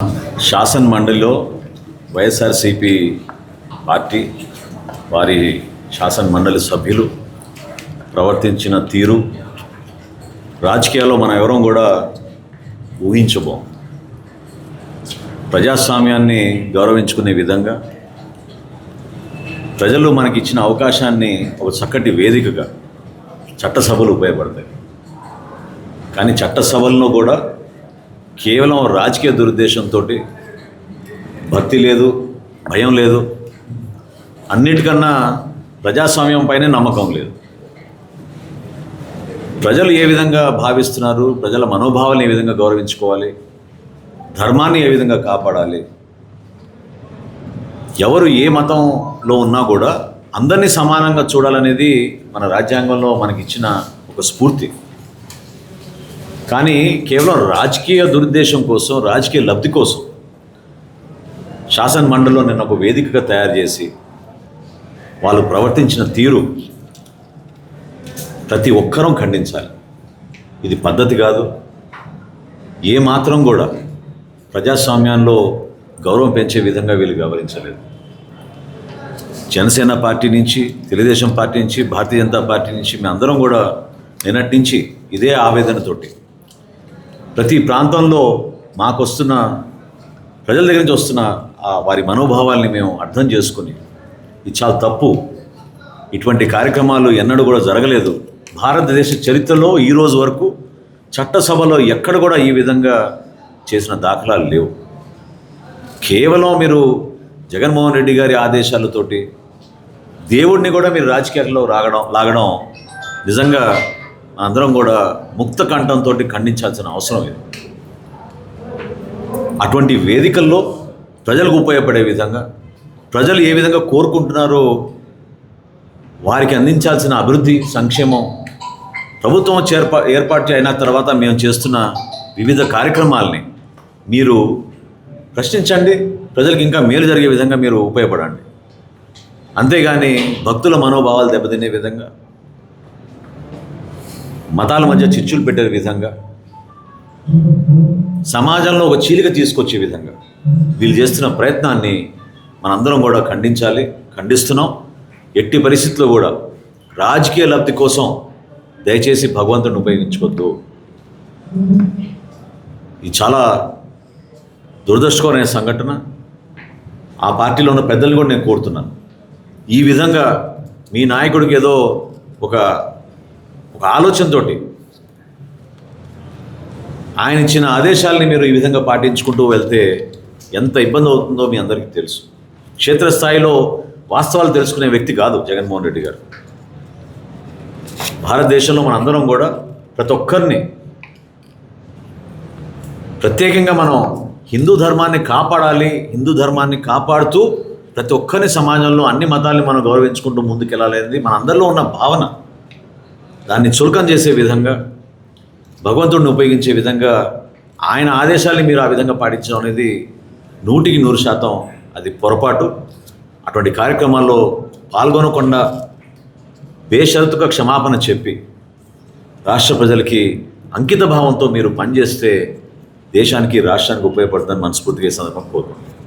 శాసన మండలిలో వైఎస్ఆర్సీపీ పార్టీ వారి శాసన మండలి సభ్యులు ప్రవర్తించిన తీరు రాజకీయాల్లో మనం ఎవరం కూడా ఊహించబోం. ప్రజాస్వామ్యాన్ని గౌరవించుకునే విధంగా ప్రజలు మనకిచ్చిన అవకాశాన్ని ఒక చక్కటి వేదికగా చట్టసభలు ఉపయోగపడతాయి. కానీ చట్టసభలను కూడా కేవలం రాజకీయ దురుద్దేశంతో, భక్తి లేదు, భయం లేదు, అన్నిటికన్నా ప్రజాస్వామ్యం పైనే నమ్మకం లేదు. ప్రజలు ఏ విధంగా భావిస్తున్నారు, ప్రజల మనోభావాలను ఏ విధంగా గౌరవించుకోవాలి, ధర్మాన్ని ఏ విధంగా కాపాడాలి, ఎవరు ఏ మతంలో ఉన్నా కూడా అందరినీ సమానంగా చూడాలనేది మన రాజ్యాంగంలో మనకిచ్చిన ఒక స్ఫూర్తి. కానీ కేవలం రాజకీయ దురుద్దేశం కోసం, రాజకీయ లబ్ధి కోసం శాసన మండలిలో నేను ఒక వేదికగా తయారు చేసి వాళ్ళు ప్రవర్తించిన తీరు ప్రతి ఒక్కరూ ఖండించాలి. ఇది పద్ధతి కాదు. ఏ మాత్రం కూడా ప్రజాస్వామ్యంలో గౌరవం పెంచే విధంగా వీళ్ళు వ్యవహరించలేదు. జనసేన పార్టీ నుంచి, తెలుగుదేశం పార్టీ నుంచి, భారతీయ జనతా పార్టీ నుంచి మేమందరం కూడా నిన్నటి నుంచి ఇదే ఆవేదనతోటి ప్రతి ప్రాంతంలో మాకు వస్తున్న ప్రజల దగ్గర నుంచి వస్తున్న వారి మనోభావాల్ని మేము అర్థం చేసుకుని, ఇది చాలా తప్పు, ఇటువంటి కార్యక్రమాలు ఎన్నడూ కూడా జరగలేదు భారతదేశ చరిత్రలో ఈ రోజు వరకు. చట్టసభలో ఎక్కడ కూడా ఈ విధంగా చేసిన దాఖలాలు లేవు. కేవలం మీరు జగన్మోహన్ రెడ్డి గారి ఆదేశాలతోటి దేవుడిని కూడా మీరు రాజకీయాల్లో లాగడం నిజంగా అందరం కూడా ముక్త కంఠంతో ఖండించాల్సిన అవసరం ఇది. అటువంటి వేదికల్లో ప్రజలకు ఉపయోగపడే విధంగా, ప్రజలు ఏ విధంగా కోరుకుంటున్నారో వారికి అందించాల్సిన అభివృద్ధి, సంక్షేమం, ప్రభుత్వం ఏర్పాటు అయిన తర్వాత మేము చేస్తున్న వివిధ కార్యక్రమాలని మీరు ప్రశ్నించండి, ప్రజలకు ఇంకా మేలు జరిగే విధంగా మీరు ఉపయోగపడండి. అంతేగాని భక్తుల మనోభావాలు దెబ్బతినే విధంగా, మతాల మధ్య చిచ్చులు పెట్టే విధంగా, సమాజంలో ఒక చీలిక తీసుకొచ్చే విధంగా వీళ్ళు చేస్తున్న ప్రయత్నాన్ని మనందరం కూడా ఖండించాలి, ఖండిస్తున్నాం. ఎట్టి పరిస్థితుల్లో కూడా రాజకీయ లబ్ధి కోసం దయచేసి భగవంతుడిని ఉపయోగించుకోవద్దు. ఇది చాలా దురదృష్టకరమైన సంఘటన. ఆ పార్టీలో ఉన్న పెద్దల్ని కూడా నేను కోరుతున్నాను, ఈ విధంగా మీ నాయకుడికి ఏదో ఒక ఆలోచనతో ఆయన ఇచ్చిన ఆదేశాలని మీరు ఈ విధంగా పాటించుకుంటూ వెళ్తే ఎంత ఇబ్బంది అవుతుందో మీ అందరికీ తెలుసు. క్షేత్రస్థాయిలో వాస్తవాలు తెలుసుకునే వ్యక్తి కాదు జగన్మోహన్ రెడ్డి గారు. భారతదేశంలో మనందరం కూడా ప్రతి ఒక్కరిని, ప్రత్యేకంగా మనం హిందూ ధర్మాన్ని కాపాడాలి, హిందూ ధర్మాన్ని కాపాడుతూ ప్రతి ఒక్కరిని సమాజంలో అన్ని మతాల్ని మనం గౌరవించుకుంటూ ముందుకెళ్ళాలి అనేది మన అందరిలో ఉన్న భావన. దాన్ని చులకం చేసే విధంగా, భగవంతుడిని ఉపయోగించే విధంగా ఆయన ఆదేశాల్ని మీరు ఆ విధంగా పాటించడం అనేది 100% అది పొరపాటు. అటువంటి కార్యక్రమాల్లో పాల్గొనకుండా బేషరతుగా క్షమాపణ చెప్పి రాష్ట్ర ప్రజలకి అంకిత భావంతో మీరు పనిచేస్తే దేశానికి, రాష్ట్రానికి ఉపయోగపడుతుందని మనస్ఫూర్తిగా ఈ సందర్భంగా కోరుకుంటున్నాను.